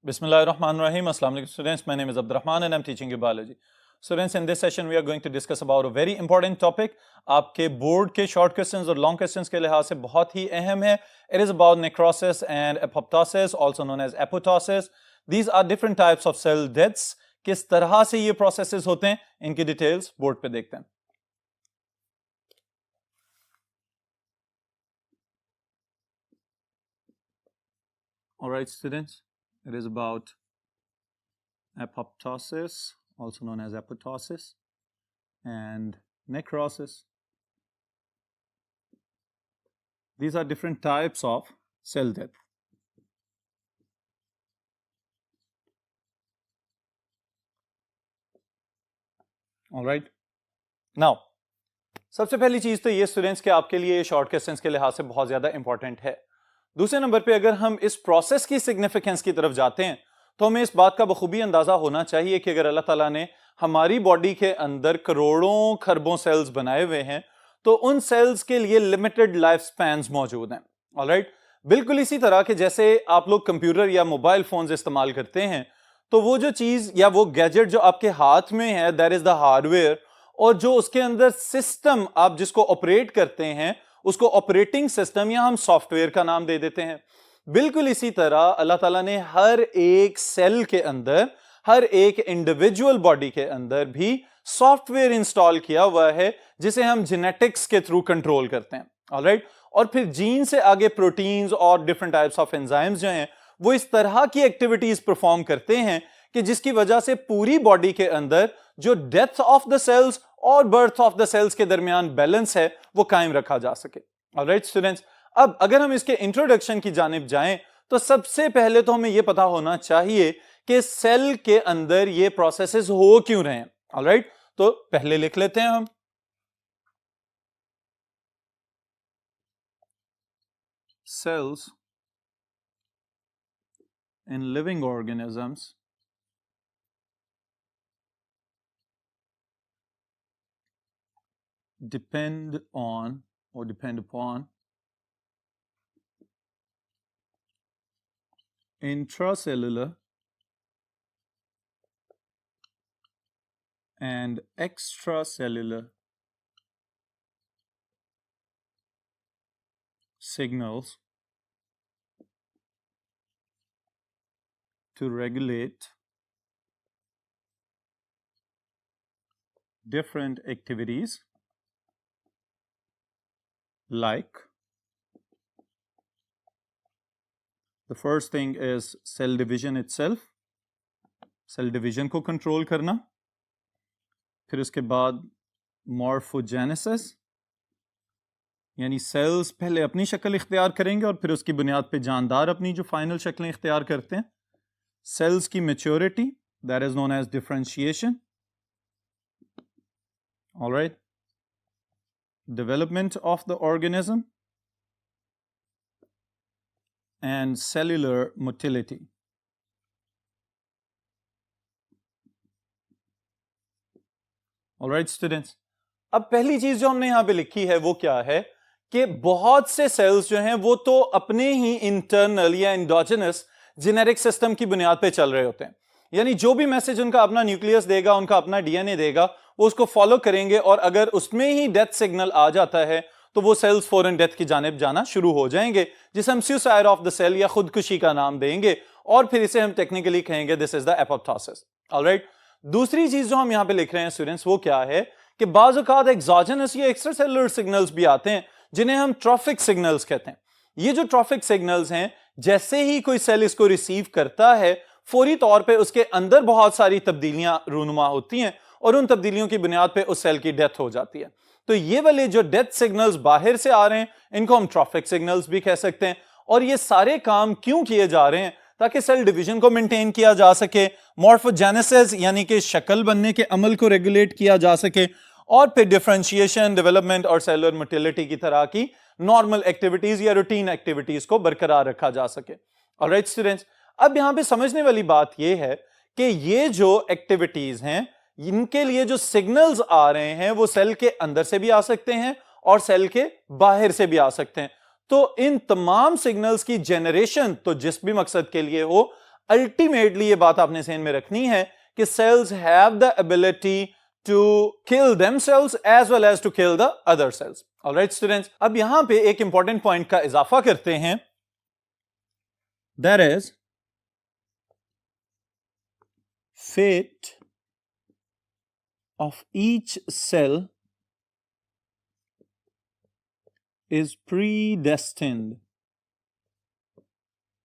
Bismillahirrahmanirrahim. Assalamu alaikum students. My name is Abdurrahman and I'm teaching you biology. Students, in this session we are going to discuss about a very important topic. आपके board के short questions और long questions के लिहाज से बहुत ही अहम है. It is about necrosis and apoptosis, also known as apoptosis. These are different types of cell deaths. किस तरह से ये processes होते हैं, इनकी details बोर्ड पे देखते हैं. Alright students, it is about apoptosis, also known as apoptosis, and necrosis. These are different types of cell death. All right. Now, सबसे पहली चीज तो ये स्टूडेंट्स के आपके लिए शॉर्ट क्वेश्चंस के लिहाज से बहुत ज्यादा इंपॉर्टेंट है. दूसरे नंबर पे अगर हम इस प्रोसेस की सिग्निफिकेंस की तरफ जाते हैं तो हमें इस बात का बखूबी अंदाजा होना चाहिए कि अगर अल्लाह ताला ने हमारी बॉडी के अंदर करोड़ों खरबों सेल्स बनाए हुए हैं तो उन सेल्स के लिए लिमिटेड लाइफ स्पैन्स मौजूद हैं. ऑलराइट, बिल्कुल इसी तरह के जैसे आप लोग कंप्यूटर या मोबाइल फोन्स इस्तेमाल करते हैं तो वो जो चीज या वो गैजेट जो आपके हाथ में है दैट इज द हार्डवेयर, और जो उसके अंदर सिस्टम आप जिसको ऑपरेट करते हैं उसको ऑपरेटिंग सिस्टम या हम सॉफ्टवेयर का नाम दे देते हैं. बिल्कुल इसी तरह अल्लाह ताला ने हर एक सेल के अंदर, हर एक इंडिविजुअल बॉडी के अंदर भी सॉफ्टवेयर इंस्टॉल किया हुआ है जिसे हम जेनेटिक्स के थ्रू कंट्रोल करते हैं. ऑलराइट, और फिर जीन से आगे प्रोटीन्स और डिफरेंट टाइप्स ऑफ एंजाइम्स जो हैं वो इस तरह की एक्टिविटीज परफॉर्म करते हैं कि जिसकी वजह से पूरी बॉडी के अंदर जो डेथ ऑफ द सेल्स और बर्थ ऑफ द सेल्स के दरमियान बैलेंस है वो कायम रखा जा सके. ऑलराइट स्टूडेंट्स, अब अगर हम इसके इंट्रोडक्शन की जानिब जाएं तो सबसे पहले तो हमें यह पता होना चाहिए कि सेल के अंदर ये प्रोसेसेस हो क्यों रहे हैं. ऑलराइट, तो पहले लिख लेते हैं हम. Cells in living organisms depend upon intracellular and extracellular signals to regulate different activities like the first thing is cell division itself, cell division को कंट्रोल करना. फिर उसके बाद morphogenesis, यानी सेल्स पहले अपनी शक्ल इख्तियार करेंगे और फिर उसकी बुनियाद पे जानदार अपनी जो फाइनल शक्लें इख्तियार करते हैं. सेल्स की maturity that is known as differentiation. Alright, development of the organism and cellular motility. All right students, अब पहली चीज जो हमने यहां पे लिखी है वो क्या है कि बहुत से सेल्स जो हैं वो तो अपने ही इंटरनल या एंडोजेनस जेनेटिक सिस्टम की बुनियाद पे चल रहे होते हैं. यानी जो भी मैसेज उनका अपना न्यूक्लियस देगा, उनका अपना डीएनए देगा, वो उसको फॉलो करेंगे और अगर उसमें ही डेथ सिग्नल आ जाता है तो वो सेल्स फौरन डेथ की जानिब जाना शुरू हो जाएंगे, जिसे हम सुसाइड ऑफ द सेल या खुदकुशी का नाम देंगे और फिर इसे हम टेक्निकली कहेंगे this is the apoptosis. Alright, दूसरी चीज जो हम यहां पे लिख रहे हैं स्टूडेंट्स वो क्या है कि बाज़ औक़ात एक्सोजेनस या एक्स्ट्रा सेलुलर सिग्नल्स भी आते हैं जिन्हें हम ट्रॉफिक सिग्नल्स कहते हैं. ये जो ट्रॉफिक सिग्नल्स हैं, जैसे ही कोई सेल इसको रिसीव करता है फौरी तौर पे उसके अंदर बहुत सारी तब्दीलियां रूनुमा होती हैं और उन तब्दीलियों की बुनियाद पे उस सेल की डेथ हो जाती है. तो ये वाले जो डेथ सिग्नल्स बाहर से आ रहे हैं इनको हम ट्रॉफिक सिग्नल्स भी कह सकते हैं. और ये सारे काम क्यों किए जा रहे हैं? ताकि सेल डिवीजन को मेंटेन किया जा सके, मॉर्फोजेनेसिस यानी कि शक्ल बनने के अमल को रेगुलेट किया जा सके, और फिर डिफरेंशिएशन, डेवलपमेंट और सेलुलर मोटिलिटी की तरह की नॉर्मल एक्टिविटीज या रूटीन एक्टिविटीज को बरकरार रखा जा सके. ऑलराइट स्टूडेंट्स, अब यहां पे समझने वाली बात यह है कि ये जो एक्टिविटीज हैं इनके लिए जो सिग्नल्स आ रहे हैं वो सेल के अंदर से भी आ सकते हैं और सेल के बाहर से भी आ सकते हैं. तो इन तमाम सिग्नल्स की जनरेशन तो जिस भी मकसद के लिए हो, अल्टीमेटली ये बात आपने ज़हन में रखनी है कि cells have the ability to kill themselves as well as to kill the other cells. All right, students. अब यहां पे एक इंपॉर्टेंट पॉइंट का इजाफा करते हैं. That is fate of each cell is predestined.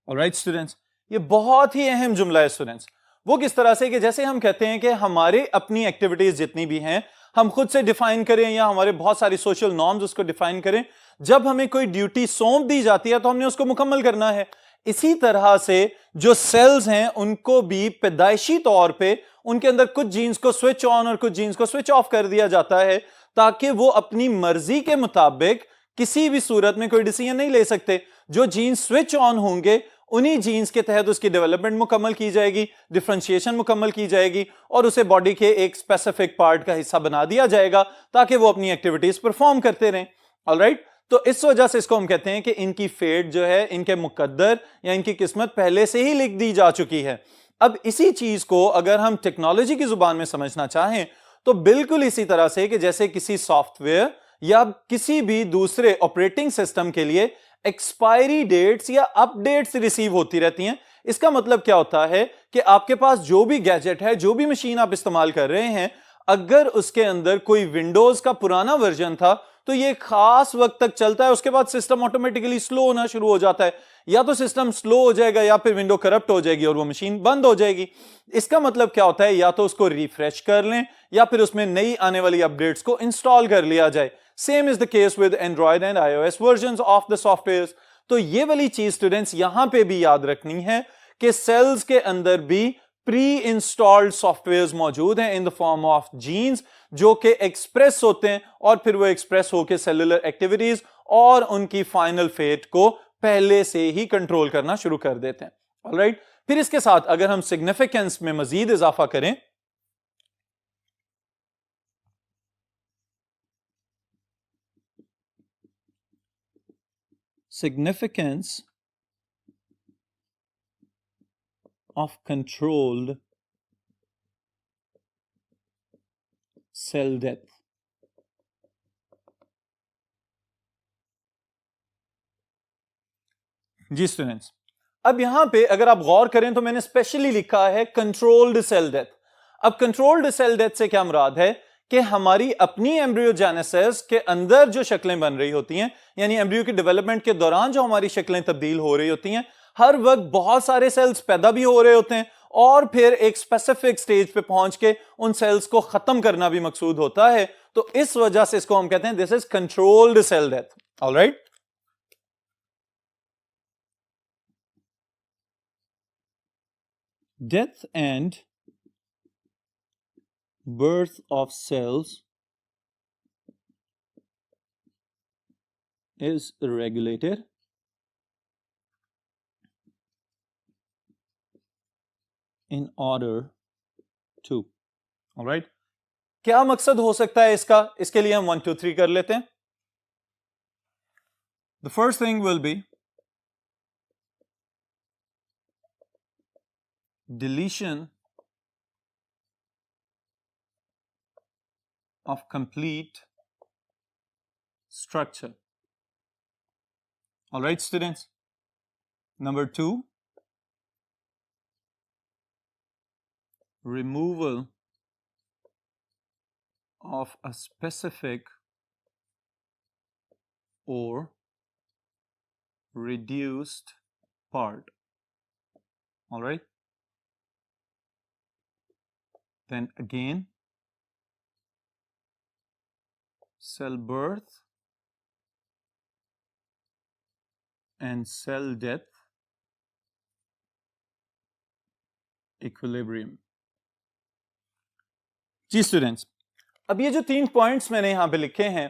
All right, students. ये बहुत ही अहम जुमला है स्टूडेंट्स. वो किस तरह से कि जैसे हम कहते हैं कि हमारे अपनी एक्टिविटीज जितनी भी हैं हम खुद से डिफाइन करें या हमारे बहुत सारी सोशल नॉर्म्स उसको डिफाइन करें. जब हमें कोई ड्यूटी सौंप दी जाती है तो हमने उसको मुकम्मल करना है. इसी तरह से जो सेल्स हैं उनको भी पैदाइशी तौर पे उनके अंदर कुछ जीन्स को स्विच ऑन और कुछ जीन्स को स्विच ऑफ कर दिया जाता है ताकि वो अपनी मर्जी के मुताबिक किसी भी सूरत में कोई डिसीजन नहीं ले सकते. जो जीन्स स्विच ऑन होंगे उन्हीं जीन्स के तहत उसकी डेवलपमेंट मुकम्मल की जाएगी, डिफरेंशिएशन मुकम्मल की जाएगी और उसे बॉडी के एक स्पेसिफिक पार्ट का हिस्सा बना दिया जाएगा ताकि वो अपनी एक्टिविटीज परफॉर्म करते रहें. ऑलराइट, तो इस वजह से इसको हम कहते हैं कि इनकी फेट जो है, इनके मुकद्दर या इनकी किस्मत पहले से ही लिख दी जा चुकी है. अब इसी चीज को अगर हम टेक्नोलॉजी की जुबान में समझना चाहें तो बिल्कुल इसी तरह से कि जैसे किसी सॉफ्टवेयर या किसी भी दूसरे ऑपरेटिंग सिस्टम के लिए एक्सपायरी डेट्स या अपडेट्स रिसीव होती रहती हैं. इसका मतलब क्या होता है कि आपके पास जो भी गैजेट है, जो भी मशीन आप इस्तेमाल कर रहे हैं, अगर उसके अंदर कोई विंडोज का पुराना वर्जन था तो ये खास वक्त तक चलता है, उसके बाद सिस्टम ऑटोमेटिकली स्लो होना शुरू हो जाता है. या तो सिस्टम स्लो हो जाएगा या फिर विंडो करप्ट हो जाएगी और वो मशीन बंद हो जाएगी. इसका मतलब क्या होता है, या तो उसको रिफ्रेश कर लें या फिर उसमें नई आने वाली अपडेट्स को इंस्टॉल कर लिया जाए. Same is the case with Android and iOS versions of the software. तो ये वाली चीज स्टूडेंट्स यहां पे भी याद रखनी है कि सेल्स के अंदर भी प्री इंस्टॉल्ड सॉफ्टवेयर्स मौजूद हैं in the form of genes जो कि एक्सप्रेस होते हैं और फिर वो एक्सप्रेस होकर सेलुलर एक्टिविटीज और उनकी फाइनल फेट को पहले से ही कंट्रोल करना शुरू कर देते हैं. ऑलराइट, फिर इसके साथ अगर हम सिग्निफिकेंस में मजीद इजाफा करें significance of controlled cell death. जी स्टूडेंट्स, अब यहां पे अगर आप गौर करें तो मैंने स्पेशली लिखा है कंट्रोल्ड सेल डेथ. अब कंट्रोल्ड सेल डेथ से क्या मुराद है कि हमारी अपनी एम्ब्रियोजेनेसिस के अंदर जो शक्लें बन रही होती हैं, यानी एम्ब्रियो की डेवलपमेंट के दौरान जो हमारी शक्लें तब्दील हो रही होती हैं, हर वक्त बहुत सारे सेल्स पैदा भी हो रहे होते हैं और फिर एक स्पेसिफिक स्टेज पे पहुंच के उन सेल्स को खत्म करना भी मकसूद होता है. तो इस वजह से इसको हम कहते हैं this is controlled cell death. Alright, death and birth of cells is regulated in order to. Alright, क्या मकसद हो सकता है इसका? इसके लिए हम 1 2 3 कर लेते हैं. The first thing will be deletion of complete structure. All right, students. Number 2, removal of a specific or reduced part. All right. Then again, cell birth and cell death equilibrium. जी स्टूडेंट्स, अब ये जो 3 points मैंने यहां पे लिखे हैं,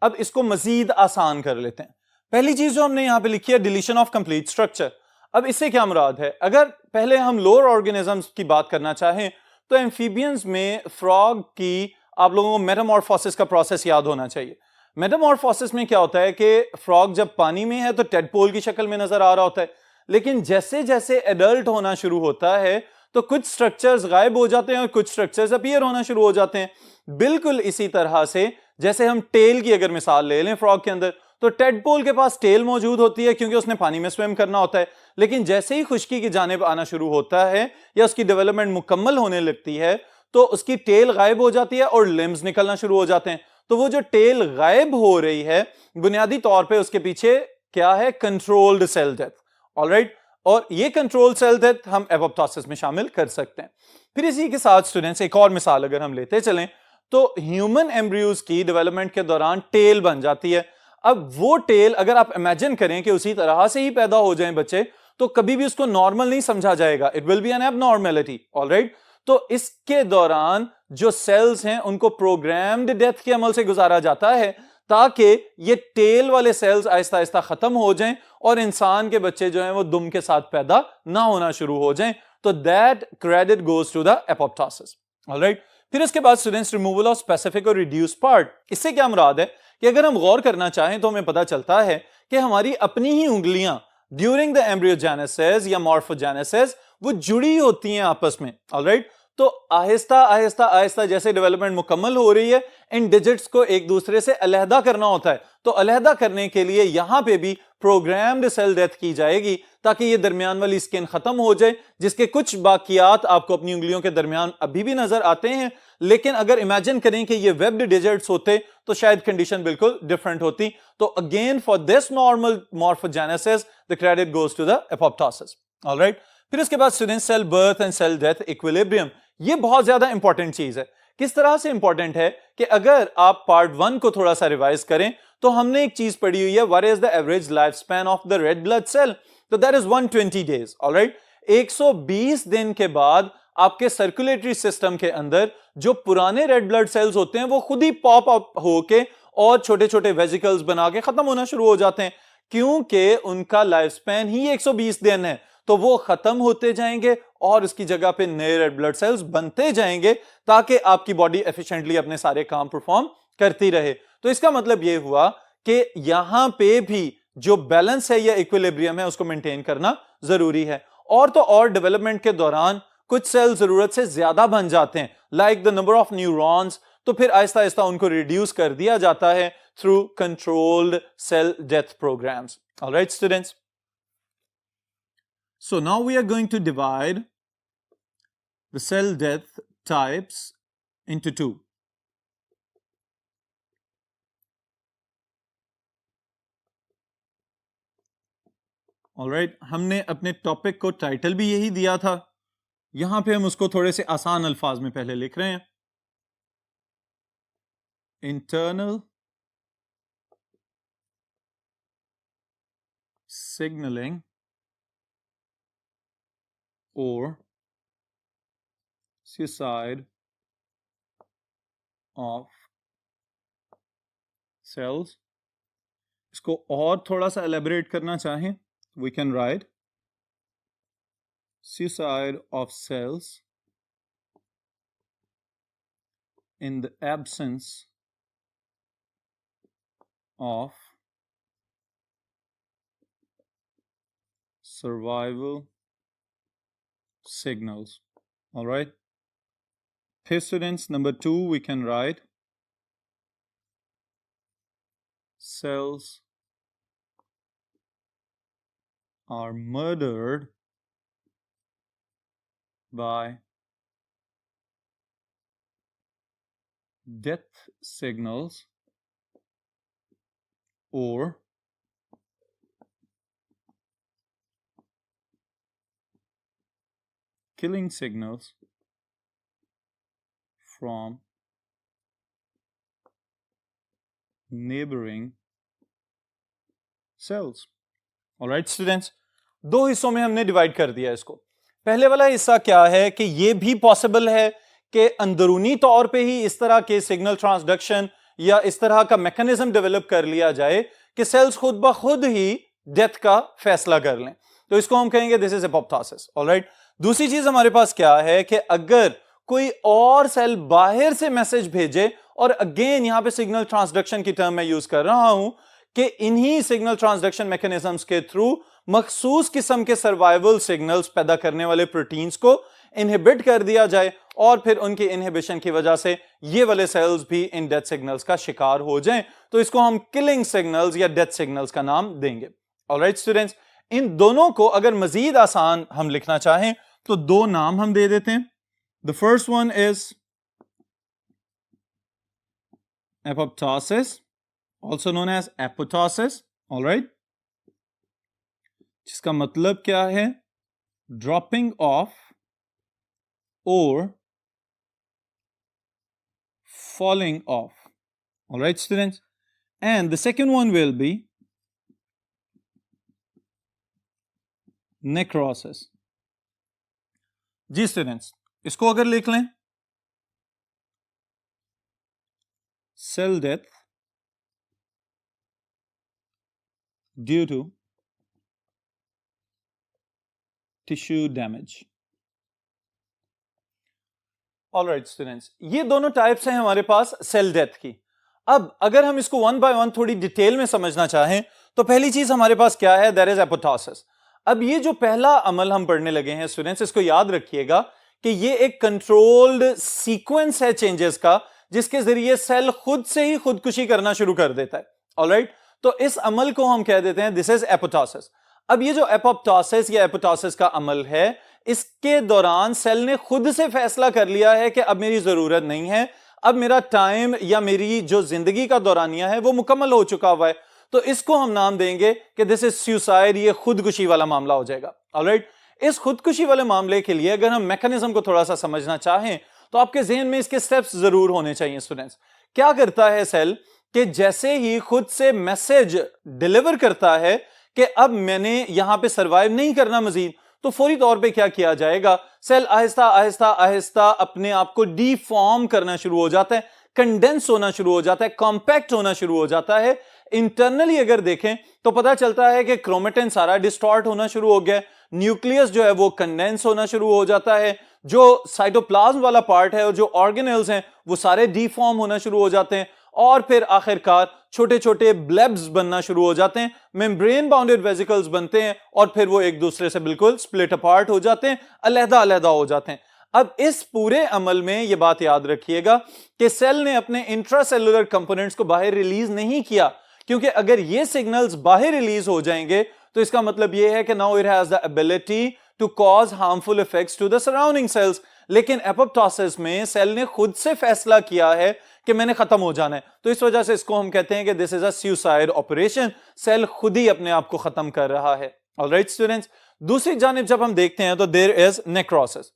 अब इसको मजीद आसान कर लेते हैं. पहली चीज जो हमने यहां पे लिखी है डिलीशन ऑफ कंप्लीट स्ट्रक्चर. अब इससे क्या मुराद है? अगर पहले हम लोअर ऑर्गेनिजम्स की बात करना चाहें तो एम्फीबियंस में फ्रॉग की आप लोगों को मेटामॉर्फोसिस का प्रोसेस याद होना चाहिए. मेटामॉर्फोसिस में क्या होता है कि फ्रॉग जब पानी में है तो टेडपोल की शक्ल में नजर आ रहा होता है, लेकिन जैसे जैसे एडल्ट होना शुरू होता है तो कुछ स्ट्रक्चर्स गायब हो जाते हैं और कुछ स्ट्रक्चर्स अपीयर होना शुरू हो जाते हैं। बिल्कुल इसी तरह से जैसे हम टेल की अगर मिसाल ले लें फ्रॉग के अंदर, तो टेडपोल के पास टेल मौजूद होती है क्योंकि उसने पानी में स्विम करना होता है, लेकिन जैसे ही खुश्की की जानिब आना शुरू होता है या उसकी डेवलपमेंट मुकम्मल होने लगती है तो उसकी टेल गायब हो जाती है और लिम्स निकलना शुरू हो जाते हैं। तो वो जो टेल गायब हो रही है बुनियादी तौर पे उसके पीछे क्या है? Controlled cell death. ऑलराइट, और ये कंट्रोल सेल डेथ हम एपोप्टोसिस में शामिल कर सकते हैं। फिर इसी के साथ स्टूडेंट्स एक और मिसाल अगर हम लेते चलें तो ह्यूमन एम्ब्रियोज की डेवलपमेंट के दौरान टेल बन जाती है। अब वो टेल अगर आप इमेजिन करें कि उसी तरह से ही पैदा हो जाएं बच्चे, तो कभी भी उसको नॉर्मल नहीं समझा जाएगा, it will be an abnormality. Alright, तो इसके दौरान जो सेल्स हैं उनको प्रोग्राम्ड डेथ के अमल से गुजारा जाता है ताकि ये टेल वाले सेल्स आहिस्ता आहिस्ता खत्म हो जाएं और इंसान के बच्चे जो हैं वो दुम के साथ पैदा ना होना शुरू हो जाएं। तो that credit goes to the apoptosis. Alright, फिर इसके बाद स्टूडेंट्स रिमूवल ऑफ स्पेसिफिक और रिड्यूस पार्ट। इससे क्या मुराद है कि अगर हम गौर करना चाहें तो हमें पता चलता है कि हमारी अपनी ही उंगलियां ड्यूरिंग द एम्ब्रियोजेनेसिस या मॉर्फोजेनेसिस वो जुड़ी होती हैं आपस में। ऑलराइट, तो आहिस्ता आहिस्ता आहिस्ता जैसे डेवलपमेंट मुकम्मल हो रही है इन डिजिट्स को एक दूसरे से अलहदा करना होता है। तो अलहदा करने के लिए यहां पे भी प्रोग्राम्ड सेल डेथ की जाएगी ताकि ये दरमियान वाली स्किन खत्म हो जाए, जिसके कुछ बाकियात आपको अपनी उंगलियों के दरमियान अभी भी नजर आते हैं। लेकिन अगर इमेजिन करें कि ये वेब्ड डिजिट्स होते तो शायद कंडीशन बिल्कुल डिफरेंट होती। तो again for this normal morphogenesis the credit goes to the apoptosis. Alright, फिर इसके बाद students cell birth and cell death equilibrium. ये बहुत ज्यादा इंपॉर्टेंट चीज है। किस तरह से इंपॉर्टेंट है कि अगर आप पार्ट 1 को थोड़ा सा रिवाइज करें तो हमने एक चीज पढ़ी हुई है, what is the average life span of the red blood cell? तो दैट इज 120 डेज। ऑलराइट, 120 दिन के बाद आपके सर्कुलेटरी सिस्टम के अंदर जो पुराने रेड ब्लड सेल्स होते हैं वो खुद ही पॉप अप होके और छोटे छोटे वेजिकल्स बना के खत्म होना शुरू हो जाते हैं, क्योंकि उनका लाइफ स्पैन ही 120 दिन है। तो वो खत्म होते जाएंगे और इसकी जगह पे नए रेड ब्लड सेल्स बनते जाएंगे ताकि आपकी बॉडी एफिशिएंटली अपने सारे काम परफॉर्म करती रहे। तो इसका मतलब ये हुआ कि यहां पे भी जो बैलेंस है या इक्विलिब्रियम है उसको मेंटेन करना जरूरी है। और तो और डेवलपमेंट के दौरान कुछ सेल जरूरत से ज्यादा बन जाते हैं, like the number of neurons, तो फिर आहिस्ता आहिस्ता उनको रिड्यूस कर दिया जाता है through controlled cell death programs. Alright students, so now we are going to divide the cell death types into two. Alright, हमने अपने टॉपिक को टाइटल भी यही दिया था, यहां पे हम उसको थोड़े से आसान अल्फाज में पहले लिख रहे हैं। Internal signaling or suicide of cells। इसको और थोड़ा सा एलेबरेट करना चाहें, we can write suicide of cells in the absence of survival signals। all right, फिर students number 2 we can write cells are murdered by death signals or killing signals from neighboring cells। Alright students, दो हिस्सों में हमने divide कर दिया इसको। पहले वाला हिस्सा क्या है कि यह भी पॉसिबल है कि अंदरूनी तौर पे ही इस तरह के सिग्नल ट्रांसडक्शन या इस तरह का मैकेनिज्म डेवलप कर लिया जाए कि सेल्स खुद ब खुद ही डेथ का फैसला कर लें, तो इसको हम कहेंगे दिस इज एपोप्टोसिस। ऑलराइट, दूसरी चीज हमारे पास क्या है कि अगर कोई और सेल बाहर से मैसेज भेजे, और अगेन यहां पे सिग्नल ट्रांसडक्शन की टर्म मैं यूज कर रहा हूं कि इन्हीं सिग्नल ट्रांसडक्शन मैकेनिज्म्स के थ्रू मखसूस किस्म के सर्वाइवल सिग्नल्स पैदा करने वाले प्रोटीन्स को इनहिबिट कर दिया जाए और फिर उनकी इनहिबिशन की वजह से ये वाले सेल्स भी इन डेथ सिग्नल्स का शिकार हो जाएं, तो इसको हम किलिंग सिग्नल्स या डेथ सिग्नल्स का नाम देंगे। ऑलराइट स्टूडेंट्स, इन दोनों को अगर मजीद आसान हम लिखना चाहें तो दो नाम हम दे देते हैं। The first one is apoptosis, also known as apoptosis, alright, जिसका मतलब क्या है? Dropping off or falling off. All right, students, and the second one will be necrosis. जी स्टूडेंट्स, इसको अगर लिख लें, cell death due to tissue damage. Alright students, ये दोनों टाइप्स हैं हमारे पास सेल डेथ की। अब अगर हम इसको वन बाय वन थोड़ी डिटेल में समझना चाहें तो पहली चीज हमारे पास क्या है? There is apoptosis. अब ये जो पहला अमल हम पढ़ने लगे हैं स्टूडेंट्स, इसको याद रखिएगा कि ये एक कंट्रोल्ड सीक्वेंस है चेंजेस का, जिसके जरिए सेल खुद से ही खुदकुशी करना शुरू कर देता है। ऑलराइट, तो इस अमल को हम कह देते हैं दिस इज एपोप्टोसिस। अब ये जो एपोप्टोसिस या एपोप्टोसिस का अमल है, इसके दौरान सेल ने खुद से फैसला कर लिया है कि अब मेरी जरूरत नहीं है, अब मेरा टाइम या मेरी जो जिंदगी का दौरानिया है वो मुकम्मल हो चुका हुआ है, तो इसको हम नाम देंगे कि दिस इज सुसाइड, ये खुदकुशी वाला मामला हो जाएगा। ऑलराइट, इस खुदकुशी वाले मामले के लिए अगर हम मैकेनिज्म को थोड़ा सा समझना चाहें तो आपके जहन में इसके स्टेप्स जरूर होने चाहिए। स्टूडेंट्स, क्या करता है सेल कि जैसे ही खुद से मैसेज डिलीवर करता है कि अब मैंने यहां पे सरवाइव नहीं करना मजीद, तो फौरी तौर पे क्या किया जाएगा? सेल आहिस्ता आहिस्ता आहिस्ता अपने आप को डीफॉर्म करना शुरू हो जाता है, कंडेंस होना शुरू हो जाता है, कॉम्पैक्ट होना शुरू हो जाता है। इंटरनली अगर देखें तो पता चलता है कि क्रोमेटिन सारा डिस्टॉर्ट होना शुरू हो गया, न्यूक्लियस जो है वो कंडेंस होना शुरू हो जाता है, जो साइटोप्लाज्म वाला पार्ट है और जो ऑर्गेनेल्स हैं वो सारे डीफॉर्म होना शुरू हो जाते हैं और फिर आखिरकार छोटे छोटे ब्लेब्स बनना शुरू हो जाते हैं, मेम्ब्रेन बाउंडेड वेसिकल्स बनते हैं और फिर वो एक दूसरे से बिल्कुल स्प्लिट अपार्ट हो जाते हैं, अलहदा अलहदा हो जाते हैं। अब इस पूरे अमल में ये बात याद रखिएगा कि सेल ने अपने इंट्रासेलुलर कंपोनेंट्स को बाहर रिलीज नहीं किया, क्योंकि अगर ये सिग्नल्स बाहर रिलीज हो जाएंगे तो इसका मतलब ये है कि now it has the ability to cause harmful effects to the surrounding cells. लेकिन एपोप्टोसिस में सेल ने खुद से फैसला किया है कि मैंने खत्म हो जाना है, तो इस वजह से इसको हम कहते हैं कि this is a suicide operation, cell खुद ही अपने आप को खत्म कर रहा है। ऑलराइट स्टूडेंट्स, दूसरी जानिब जब हम देखते हैं तो देयर इज नेक्रोसिस।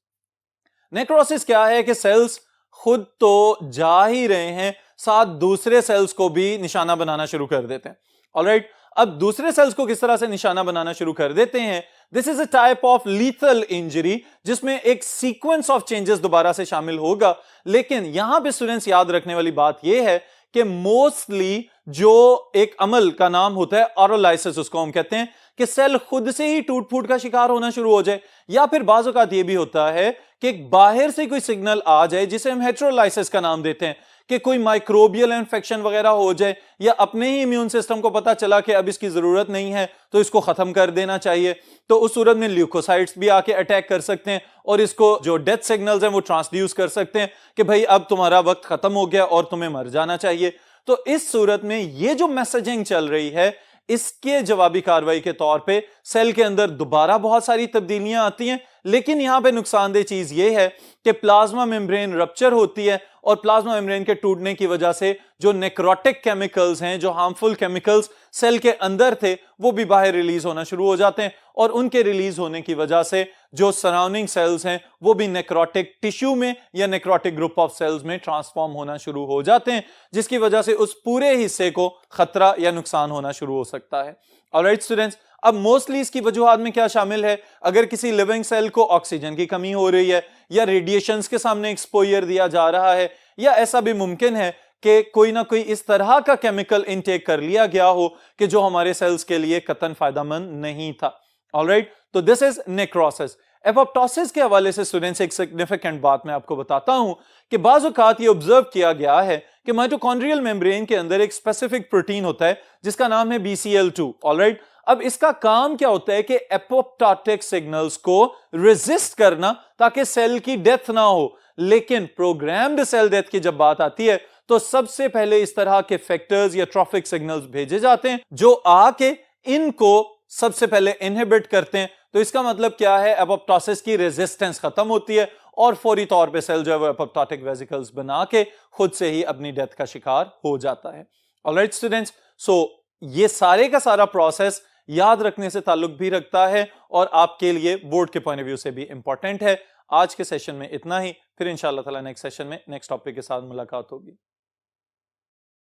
नेक्रोसिस क्या है कि सेल्स खुद तो जा ही रहे हैं, साथ दूसरे सेल्स को भी निशाना बनाना शुरू कर देते हैं। ऑलराइट, अब दूसरे सेल्स को किस तरह से निशाना बनाना शुरू कर देते हैं? This is a type of lethal injury, जिसमें एक सीक्वेंस ऑफ चेंजेस दोबारा से शामिल होगा। लेकिन यहां पे स्टूडेंट्स याद रखने वाली बात यह है कि मोस्टली जो एक अमल का नाम होता है ऑरोलाइसिस, उसको हम कहते हैं कि सेल खुद से ही टूट फूट का शिकार होना शुरू हो जाए, या फिर बाज़ औक़ात ये भी होता है कि बाहर से कोई सिग्नल आ जाए जिसे हम हेटेरोलाइसिस का नाम देते हैं, कि कोई माइक्रोबियल इन्फेक्शन वगैरह हो जाए, या अपने ही इम्यून सिस्टम को पता चला कि अब इसकी जरूरत नहीं है तो इसको खत्म कर देना चाहिए, तो उस सूरत में ल्यूकोसाइट्स भी आके अटैक कर सकते हैं और इसको जो डेथ सिग्नल्स हैं वो ट्रांसड्यूस कर सकते हैं कि भाई अब तुम्हारा वक्त खत्म हो गया और तुम्हें मर जाना चाहिए। तो इस सूरत में ये जो मैसेजिंग चल रही है, इसके जवाबी कार्रवाई के तौर पे सेल के अंदर दोबारा बहुत सारी तब्दीलियां आती हैं। लेकिन यहां पे नुकसानदेह चीज ये है कि प्लाज्मा मेम्ब्रेन रप्चर होती है और प्लाज्मा मेम्ब्रेन के टूटने की वजह से जो नेक्रोटिक केमिकल्स हैं, जो हार्मफुल केमिकल्स सेल के अंदर थे, वो भी बाहर रिलीज होना शुरू हो जाते हैं और उनके रिलीज होने की वजह से जो सराउंडिंग सेल्स हैं वो भी नेक्रोटिक टिश्यू में या नेक्रोटिक ग्रुप ऑफ सेल्स में ट्रांसफॉर्म होना शुरू हो जाते हैं, जिसकी वजह से उस पूरे हिस्से को खतरा या नुकसान होना शुरू हो सकता है। ऑलराइट स्टूडेंट्स, अब मोस्टली इसकी वजूहात में क्या शामिल है? अगर किसी लिविंग सेल को ऑक्सीजन की कमी हो रही है, या रेडिएशंस के सामने एक्सपोजर दिया जा रहा है, या ऐसा भी मुमकिन है कि कोई ना कोई इस तरह का केमिकल इनटेक कर लिया गया हो कि जो हमारे सेल्स के लिए कतन फायदेमंद नहीं था। ऑलराइट, तो दिस इज नेक्रोसिस। एपोप्टोसिस के हवाले से स्टूडेंट्स एक सिग्निफिकेंट बात मैं आपको बताता हूं कि बाज़ औक़ात ये ऑब्जर्व किया गया है कि माइटोकॉन्ड्रियल मेम्ब्रेन के अंदर एक स्पेसिफिक प्रोटीन होता है जिसका नाम है BCL2। ऑलराइट, अब इसका काम क्या होता है कि एपोप्टोटिक सिग्नल्स को रेजिस्ट करना ताकि सेल की डेथ ना हो। लेकिन प्रोग्राम्ड सेल डेथ की जब बात आती है तो सबसे पहले इस तरह के फैक्टर्स या ट्रॉफिक सिग्नल्स भेजे जाते हैं जो आके इनको सबसे पहले इनहिबिट करते हैं। तो इसका मतलब क्या है, एपोप्टोसिस की रेजिस्टेंस खत्म होती है और फौरी तौर पे सेल जो है वो एपोप्टोटिक वेसिकल्स बना के खुद से ही अपनी डेथ का शिकार हो जाता है। ऑलराइट स्टूडेंट्स, सो ये सारे का सारा प्रोसेस याद रखने से ताल्लुक भी रखता है और आपके लिए बोर्ड के पॉइंट ऑफ व्यू से भी इंपॉर्टेंट है। आज के सेशन में इतना ही, फिर इंशाअल्लाह ताला नेक्स्ट सेशन में नेक्स्ट टॉपिक के साथ मुलाकात होगी।